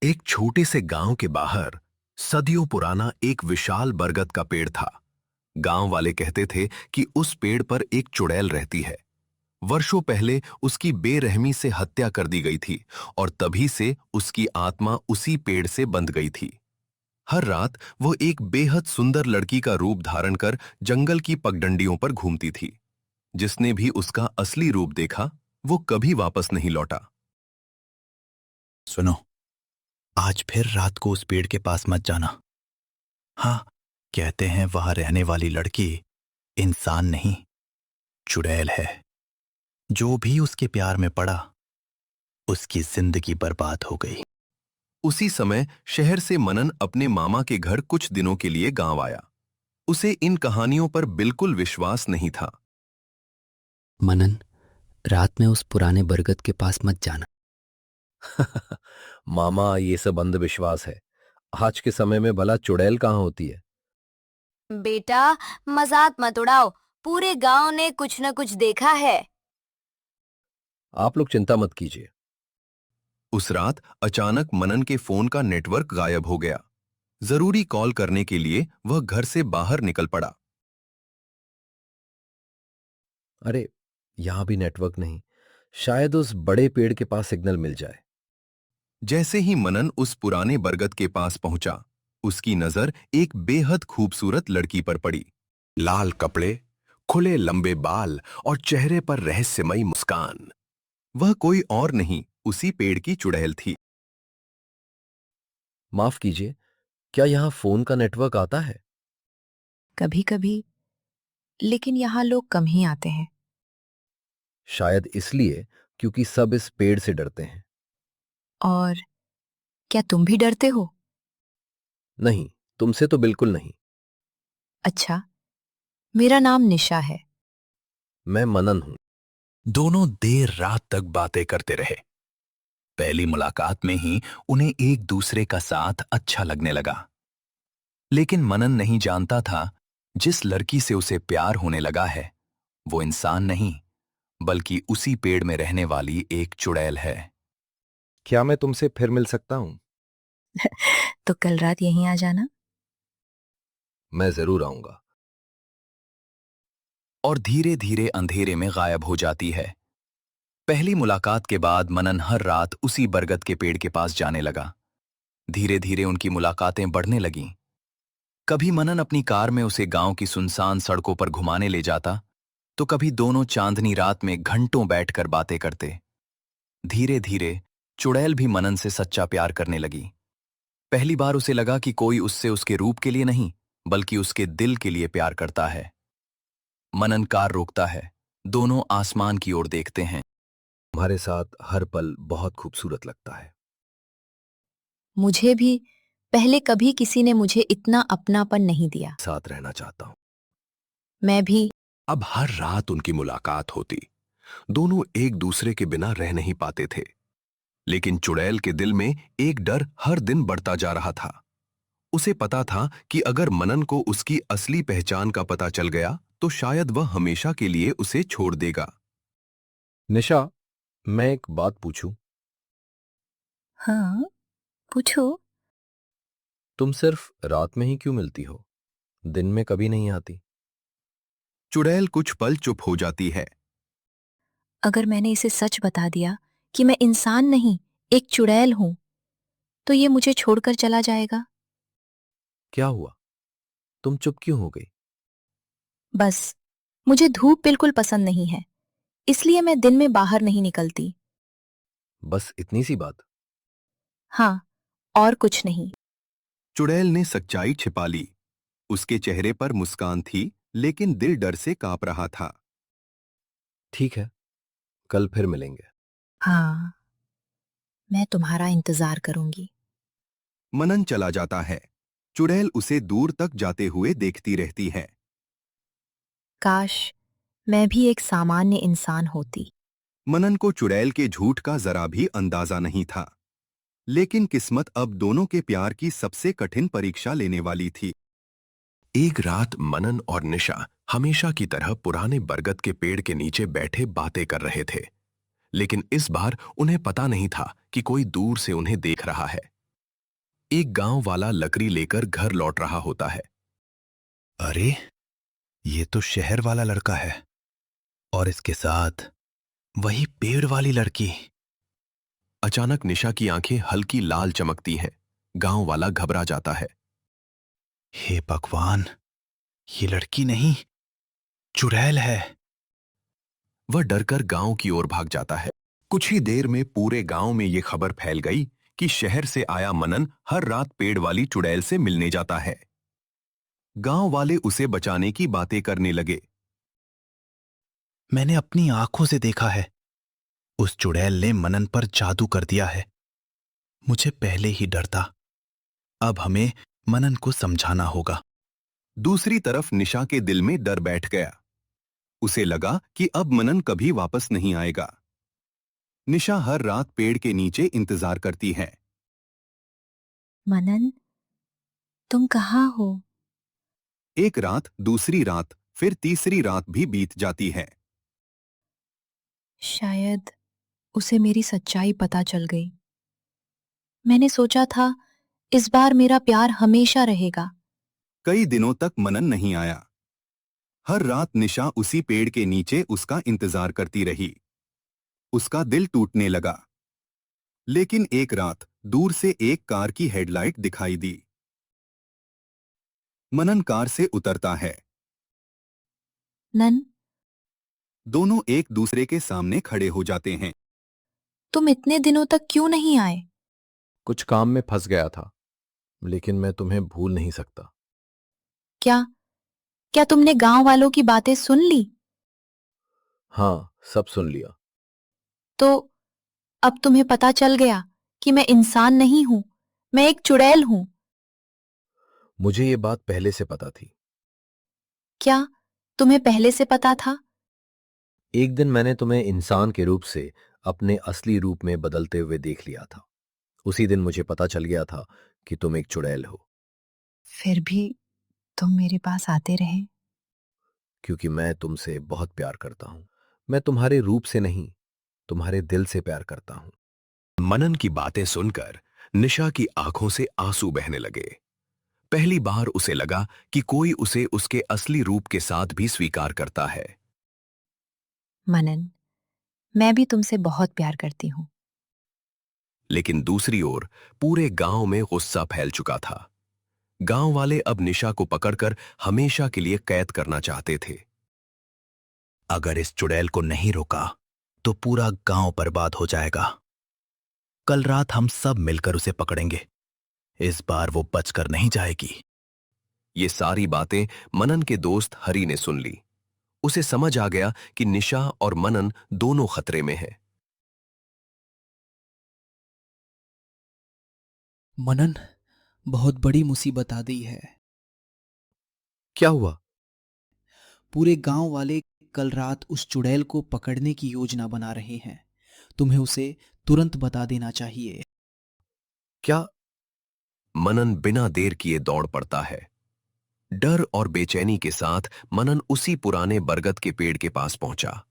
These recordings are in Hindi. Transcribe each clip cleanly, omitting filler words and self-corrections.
एक छोटे से गांव के बाहर सदियों पुराना एक विशाल बरगद का पेड़ था। गांव वाले कहते थे कि उस पेड़ पर एक चुड़ैल रहती है। वर्षों पहले उसकी बेरहमी से हत्या कर दी गई थी और तभी से उसकी आत्मा उसी पेड़ से बंध गई थी। हर रात वो एक बेहद सुंदर लड़की का रूप धारण कर जंगल की पगडंडियों पर घूमती थी। जिसने भी उसका असली रूप देखा, वो कभी वापस नहीं लौटा। सुनो, आज फिर रात को उस पेड़ के पास मत जाना। हाँ, कहते हैं वहां रहने वाली लड़की इंसान नहीं, चुड़ैल है। जो भी उसके प्यार में पड़ा, उसकी जिंदगी बर्बाद हो गई। उसी समय शहर से मनन अपने मामा के घर कुछ दिनों के लिए गांव आया। उसे इन कहानियों पर बिल्कुल विश्वास नहीं था। मनन, रात में उस पुराने बरगद के पास मत जाना। मामा, ये सब अंधविश्वास है। आज के समय में भला चुड़ैल कहाँ होती है? बेटा, मजाक मत उड़ाओ। पूरे गांव ने कुछ न कुछ देखा है। आप लोग चिंता मत कीजिए। उस रात अचानक मनन के फोन का नेटवर्क गायब हो गया। जरूरी कॉल करने के लिए वह घर से बाहर निकल पड़ा। अरे, यहां भी नेटवर्क नहीं। शायद उस बड़े पेड़ के पास सिग्नल मिल जाए। जैसे ही मनन उस पुराने बरगद के पास पहुंचा, उसकी नजर एक बेहद खूबसूरत लड़की पर पड़ी। लाल कपड़े, खुले लंबे बाल और चेहरे पर रहस्यमयी मुस्कान। वह कोई और नहीं, उसी पेड़ की चुड़ैल थी। माफ कीजिए, क्या यहाँ फोन का नेटवर्क आता है? कभी कभी, लेकिन यहाँ लोग कम ही आते हैं। शायद इसलिए क्योंकि सब इस पेड़ से डरते हैं। और क्या तुम भी डरते हो? नहीं, तुमसे तो बिल्कुल नहीं। अच्छा, मेरा नाम निशा है। मैं मनन हूं। दोनों देर रात तक बातें करते रहे। पहली मुलाकात में ही उन्हें एक दूसरे का साथ अच्छा लगने लगा। लेकिन मनन नहीं जानता था, जिस लड़की से उसे प्यार होने लगा है, वो इंसान नहीं, बल्कि उसी पेड़ में रहने वाली एक चुड़ैल है। क्या मैं तुमसे फिर मिल सकता हूं? तो कल रात यहीं आ जाना। मैं जरूर आऊंगा। और धीरे धीरे अंधेरे में गायब हो जाती है। पहली मुलाकात के बाद मनन हर रात उसी बरगद के पेड़ के पास जाने लगा। धीरे धीरे उनकी मुलाकातें बढ़ने लगीं। कभी मनन अपनी कार में उसे गांव की सुनसान सड़कों पर घुमाने ले जाता, तो कभी दोनों चांदनी रात में घंटों बैठकर बातें करते। धीरे धीरे चुड़ैल भी मनन से सच्चा प्यार करने लगी। पहली बार उसे लगा कि कोई उससे उसके रूप के लिए नहीं, बल्कि उसके दिल के लिए प्यार करता है। मनन कार रोकता है। दोनों आसमान की ओर देखते हैं। तुम्हारे साथ हर पल बहुत खूबसूरत लगता है। मुझे भी। पहले कभी किसी ने मुझे इतना अपनापन नहीं दिया। साथ रहना चाहता हूं। मैं भी। अब हर रात उनकी मुलाकात होती। दोनों एक दूसरे के बिना रह नहीं पाते थे। लेकिन चुड़ैल के दिल में एक डर हर दिन बढ़ता जा रहा था। उसे पता था कि अगर मनन को उसकी असली पहचान का पता चल गया, तो शायद वह हमेशा के लिए उसे छोड़ देगा। निशा, मैं एक बात पूछूं? हाँ, पूछो। तुम सिर्फ रात में ही क्यों मिलती हो? दिन में कभी नहीं आती। चुड़ैल कुछ पल चुप हो जाती है। अगर मैंने इसे सच बता दिया कि मैं इंसान नहीं, एक चुड़ैल हूं, तो ये मुझे छोड़कर चला जाएगा। क्या हुआ? तुम चुप क्यों हो गई? बस, मुझे धूप बिल्कुल पसंद नहीं है, इसलिए मैं दिन में बाहर नहीं निकलती। बस इतनी सी बात? हाँ, और कुछ नहीं। चुड़ैल ने सच्चाई छिपा ली। उसके चेहरे पर मुस्कान थी, लेकिन दिल डर से कांप रहा था। ठीक है, कल फिर मिलेंगे। हाँ, मैं तुम्हारा इंतजार करूंगी। मनन चला जाता है। चुड़ैल उसे दूर तक जाते हुए देखती रहती है। काश मैं भी एक सामान्य इंसान होती। मनन को चुड़ैल के झूठ का जरा भी अंदाजा नहीं था। लेकिन किस्मत अब दोनों के प्यार की सबसे कठिन परीक्षा लेने वाली थी। एक रात मनन और निशा हमेशा की तरह पुराने बरगद के पेड़ के नीचे बैठे बातें कर रहे थे। लेकिन इस बार उन्हें पता नहीं था कि कोई दूर से उन्हें देख रहा है। एक गांव वाला लकड़ी लेकर घर लौट रहा होता है। अरे, ये तो शहर वाला लड़का है और इसके साथ वही पेड़ वाली लड़की। अचानक निशा की आंखें हल्की लाल चमकती हैं। गांव वाला घबरा जाता है। हे भगवान, ये लड़की नहीं, चुड़ैल है। वह डरकर गांव की ओर भाग जाता है। कुछ ही देर में पूरे गांव में ये खबर फैल गई कि शहर से आया मनन हर रात पेड़ वाली चुड़ैल से मिलने जाता है। गांव वाले उसे बचाने की बातें करने लगे। मैंने अपनी आंखों से देखा है, उस चुड़ैल ने मनन पर जादू कर दिया है। मुझे पहले ही डर था। अब हमें मनन को समझाना होगा। दूसरी तरफ निशा के दिल में डर बैठ गया। उसे लगा कि अब मनन कभी वापस नहीं आएगा। निशा हर रात पेड़ के नीचे इंतजार करती है। मनन, तुम कहाँ हो? एक रात, दूसरी रात, फिर तीसरी रात भी बीत जाती है। शायद उसे मेरी सच्चाई पता चल गई। मैंने सोचा था इस बार मेरा प्यार हमेशा रहेगा। कई दिनों तक मनन नहीं आया। हर रात निशा उसी पेड़ के नीचे उसका इंतजार करती रही। उसका दिल टूटने लगा। लेकिन एक रात दूर से एक कार की हेडलाइट दिखाई दी। मनन कार से उतरता है। नन, दोनों एक दूसरे के सामने खड़े हो जाते हैं। तुम इतने दिनों तक क्यों नहीं आए? कुछ काम में फंस गया था, लेकिन मैं तुम्हें भूल नहीं सकता। क्या क्या तुमने गांव वालों की बातें सुन ली? हाँ, सब सुन लिया। तो अब तुम्हें पता चल गया कि मैं इंसान नहीं हूं, मैं एक चुड़ैल हूं। मुझे ये बात पहले से पता थी। क्या तुम्हें पहले से पता था? एक दिन मैंने तुम्हें इंसान के रूप से अपने असली रूप में बदलते हुए देख लिया था। उसी दिन मुझे पता चल गया था कि तुम एक चुड़ैल हो। फिर भी तुम मेरे पास आते रहे। क्योंकि मैं तुमसे बहुत प्यार करता हूं। मैं तुम्हारे रूप से नहीं, तुम्हारे दिल से प्यार करता हूं। मनन की बातें सुनकर निशा की आंखों से आंसू बहने लगे। पहली बार उसे लगा कि कोई उसे उसके असली रूप के साथ भी स्वीकार करता है। मनन, मैं भी तुमसे बहुत प्यार करती हूं। लेकिन दूसरी ओर पूरे गांव में गुस्सा फैल चुका था। गांव वाले अब निशा को पकड़कर हमेशा के लिए कैद करना चाहते थे। अगर इस चुड़ैल को नहीं रोका तो पूरा गांव बर्बाद हो जाएगा। कल रात हम सब मिलकर उसे पकड़ेंगे। इस बार वो बचकर नहीं जाएगी। ये सारी बातें मनन के दोस्त हरी ने सुन ली। उसे समझ आ गया कि निशा और मनन दोनों खतरे में हैं। मनन, बहुत बड़ी मुसीबत आ गई है। क्या हुआ? पूरे गांव वाले कल रात उस चुड़ैल को पकड़ने की योजना बना रहे हैं। तुम्हें उसे तुरंत बता देना चाहिए। क्या? मनन बिना देर किए दौड़ पड़ता है। डर और बेचैनी के साथ मनन उसी पुराने बरगद के पेड़ के पास पहुंचा।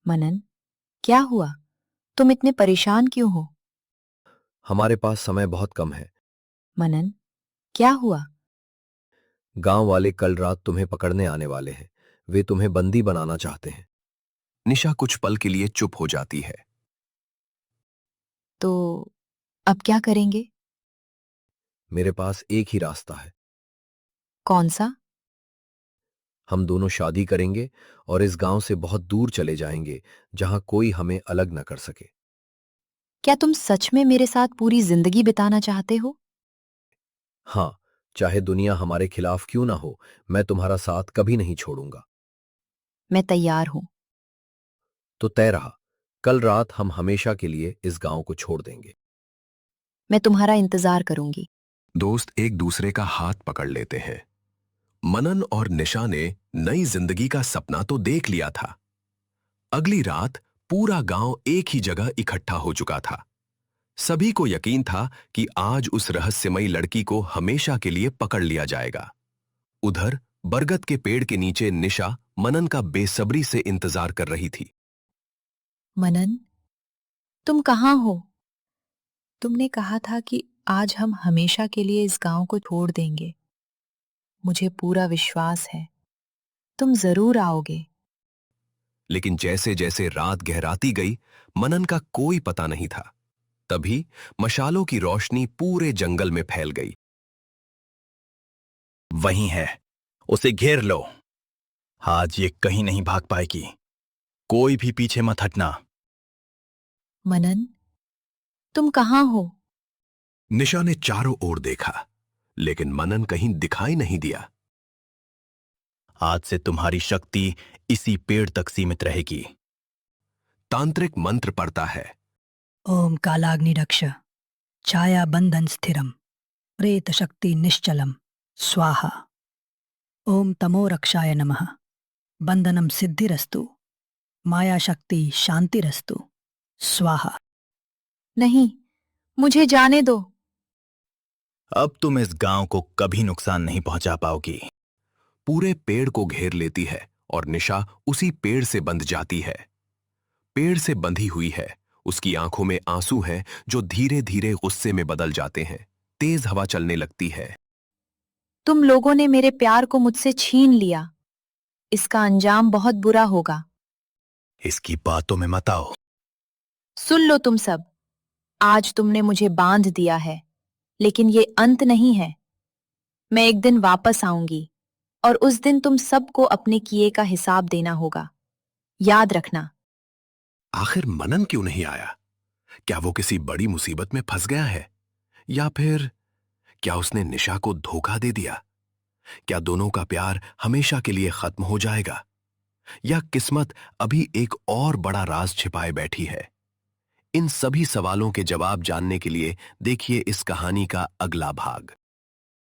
मनन, क्या हुआ? तुम इतने परेशान क्यों हो? हमारे पास समय बहुत कम है। मनन, क्या हुआ? गांव वाले कल रात तुम्हें पकड़ने आने वाले हैं। वे तुम्हें बंदी बनाना चाहते हैं। निशा कुछ पल के लिए चुप हो जाती है। तो अब क्या करेंगे? मेरे पास एक ही रास्ता है। कौन सा? हम दोनों शादी करेंगे और इस गांव से बहुत दूर चले जाएंगे, जहां कोई हमें अलग न कर सके। क्या तुम सच में मेरे साथ पूरी जिंदगी बिताना चाहते हो? हाँ, चाहे दुनिया हमारे खिलाफ क्यों ना हो, मैं तुम्हारा साथ कभी नहीं छोड़ूंगा। मैं तैयार हूं। तो तय रहा, कल रात हम हमेशा के लिए इस गांव को छोड़ देंगे। मैं तुम्हारा इंतजार करूंगी। दोस्त एक दूसरे का हाथ पकड़ लेते हैं। मनन और निशा ने नई जिंदगी का सपना तो देख लिया था। अगली रात पूरा गांव एक ही जगह इकट्ठा हो चुका था। सभी को यकीन था कि आज उस रहस्यमयी लड़की को हमेशा के लिए पकड़ लिया जाएगा। उधर बरगद के पेड़ के नीचे निशा मनन का बेसब्री से इंतजार कर रही थी। मनन, तुम कहाँ हो? तुमने कहा था कि आज हम हमेशा के लिए इस गांव को छोड़ देंगे। मुझे पूरा विश्वास है तुम जरूर आओगे। लेकिन जैसे जैसे रात गहराती गई, मनन का कोई पता नहीं था। तभी मशालों की रोशनी पूरे जंगल में फैल गई। वहीं है, उसे घेर लो। आज ये कहीं नहीं भाग पाएगी। कोई भी पीछे मत हटना। मनन, तुम कहाँ हो? निशा ने चारों ओर देखा, लेकिन मनन कहीं दिखाई नहीं दिया। आज से तुम्हारी शक्ति इसी पेड़ तक सीमित रहेगी। तांत्रिक मंत्र पढ़ता है। ओम कालाग्निरक्ष छाया बंधन स्थिरम प्रेत शक्ति निश्चलम स्वाहा। ओम तमो रक्षाय नमः बंधनम सिद्धिरस्तु माया शक्ति शांतिरस्तु स्वाहा। नहीं, मुझे जाने दो। अब तुम इस गांव को कभी नुकसान नहीं पहुंचा पाओगी। पूरे पेड़ को घेर लेती है और निशा उसी पेड़ से बंध जाती है। पेड़ से बंधी हुई है, उसकी आंखों में आंसू हैं जो धीरे धीरे गुस्से में बदल जाते हैं। तेज हवा चलने लगती है। तुम लोगों ने मेरे प्यार को मुझसे छीन लिया। इसका अंजाम बहुत बुरा होगा। इसकी बातों में मत आओ। सुन लो तुम सब, आज तुमने मुझे बांध दिया है, लेकिन ये अंत नहीं है। मैं एक दिन वापस आऊंगी और उस दिन तुम सबको अपने किए का हिसाब देना होगा। याद रखना। आखिर मनन क्यों नहीं आया? क्या वो किसी बड़ी मुसीबत में फंस गया है? या फिर क्या उसने निशा को धोखा दे दिया? क्या दोनों का प्यार हमेशा के लिए खत्म हो जाएगा? या किस्मत अभी एक और बड़ा राज छिपाए बैठी है? इन सभी सवालों के जवाब जानने के लिए देखिए इस कहानी का अगला भाग।